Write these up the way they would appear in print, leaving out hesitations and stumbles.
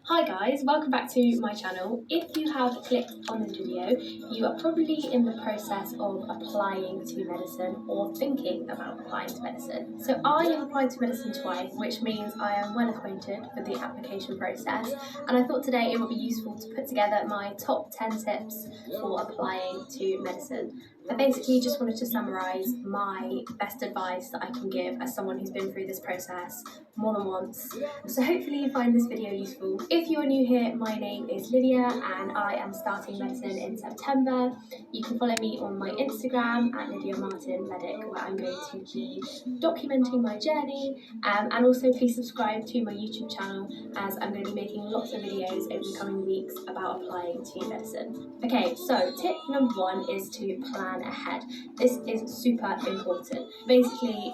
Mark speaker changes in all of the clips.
Speaker 1: Hi guys, welcome back to my channel. If you have clicked on the video, you are probably in the process of applying to medicine or thinking about applying to medicine. So I have applied to medicine twice, which means I am well acquainted with the application process, and I thought today it would be useful to put together my top 10 tips for applying to medicine. I basically just wanted to summarise my best advice that I can give as someone who's been through this process more than once. So hopefully you find this video useful. If you're new here, my name is Lydia and I am starting medicine in September. You can follow me on my Instagram at Lydia Martin Medic, where I'm going to be documenting my journey, and also please subscribe to my YouTube channel as I'm going to be making lots of videos over the coming weeks about applying to medicine. Okay, so tip number 1 is to plan ahead. This is super important. Basically,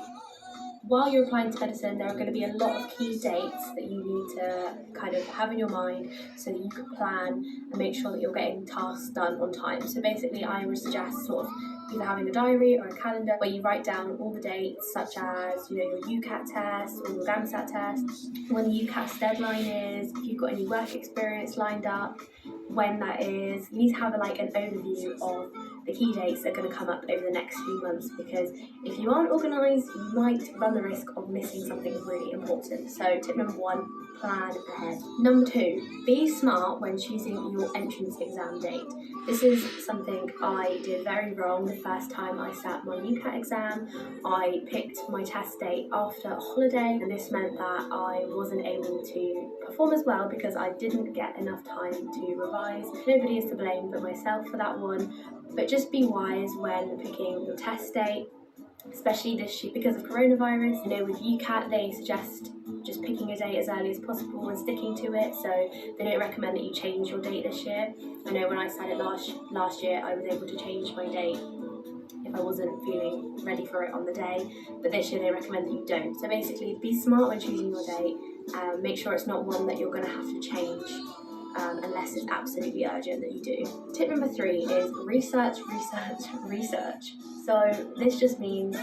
Speaker 1: while you're applying to medicine, there are going to be a lot of key dates that you need to kind of have in your mind so that you can plan and make sure that you're getting tasks done on time. So basically, I would suggest sort of either having a diary or a calendar where you write down all the dates, such as, your UCAT test or your GAMSAT test, when the UCAT's deadline is, if you've got any work experience lined up, when that is. You need to have an overview of the key dates that are going to come up over the next few months, because if you aren't organised, you might run the risk of missing something really important. So tip number 1, plan ahead. Number 2, be smart when choosing your entrance exam date. This is something I did very wrong the first time I sat my UCAT exam. I picked my test date after a holiday, and this meant that I wasn't able to perform as well because I didn't get enough time to revise. Nobody is to blame but myself for that one, but just be wise when picking your test date, especially this year because of coronavirus. With UCAT they suggest just picking a date as early as possible and sticking to it, so they don't recommend that you change your date this year. I know when I sat it last year, I was able to change my date if I wasn't feeling ready for it on the day, but this year they recommend that you don't. So basically, be smart when choosing your date. Make sure it's not one that you're going to have to change unless it's absolutely urgent that you do. Tip number 3 is research. So this just means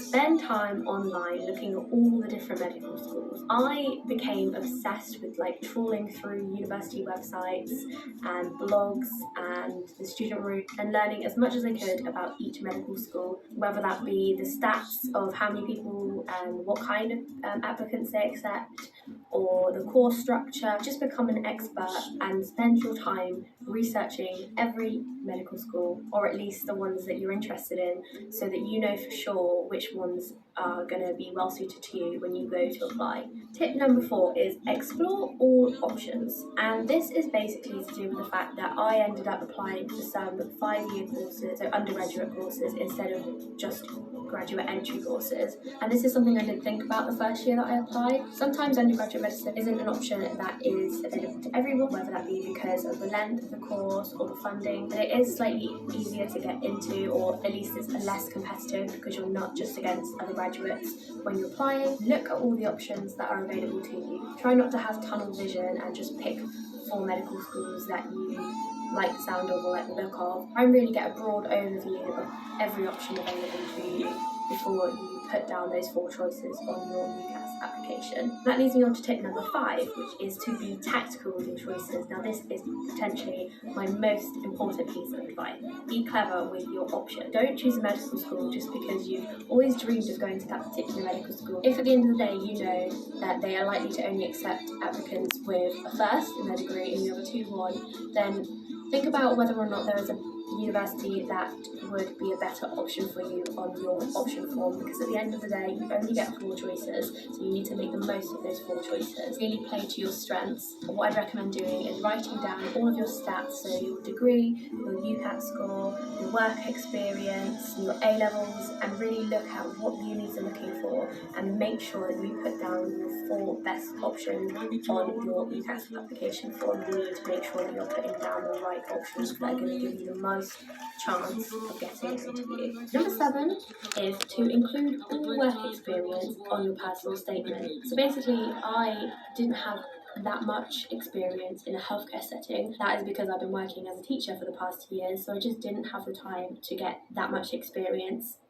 Speaker 1: spend time online looking at all the different medical schools. I became obsessed with trawling through university websites and blogs and the student route and learning as much as I could about each medical school, whether that be the stats of how many people and what kind of applicants they accept, or the course structure. Just become an expert and spend your time researching every medical school, or at least the ones that you're interested in, so that you know for sure which ones are going to be well suited to you when you go to apply. Tip number 4 is explore all options, and this is basically to do with the fact that I ended up applying for some 5-year courses, so undergraduate courses, instead of just graduate entry courses, and this is something I didn't think about the first year that I applied. Sometimes undergraduate medicine isn't an option that is available to everyone, whether that be because of the length of the course or the funding, but it is slightly easier to get into, or at least it's less competitive because you're not just against other graduates when you're applying. Look at all the options that are available to you. Try not to have tunnel vision and just pick 4 medical schools that you like the sound of or like the look of. Try and really get a broad overview of every option available to you before you put down those 4 choices on your UCAS application. That leads me on to tip number 5, which is to be tactical with your choices. Now this is potentially my most important piece of advice. Be clever with your option. Don't choose a medical school just because you've always dreamed of going to that particular medical school. If at the end of the day you know that they are likely to only accept applicants with a first in their degree and you have a 2-1, then think about whether or not there is a university that would be a better option for you on your option form, because at the end of the day you only get 4 choices, so you need to make the most of those 4 choices. Really play to your strengths. What I'd recommend doing is writing down all of your stats, so your degree, your UCAT score, your work experience, your A-levels, and really look at what unis are looking for and make sure that you put down your 4 best options on your UCAS application form. You need to make sure that you're putting down the right options that are going to give you the most chance of getting an interview. Number 7 is to include all work experience on your personal statement. So basically, I didn't have that much experience in a healthcare setting. That is because I've been working as a teacher for the past 2 years, so I just didn't have the time to get that much experience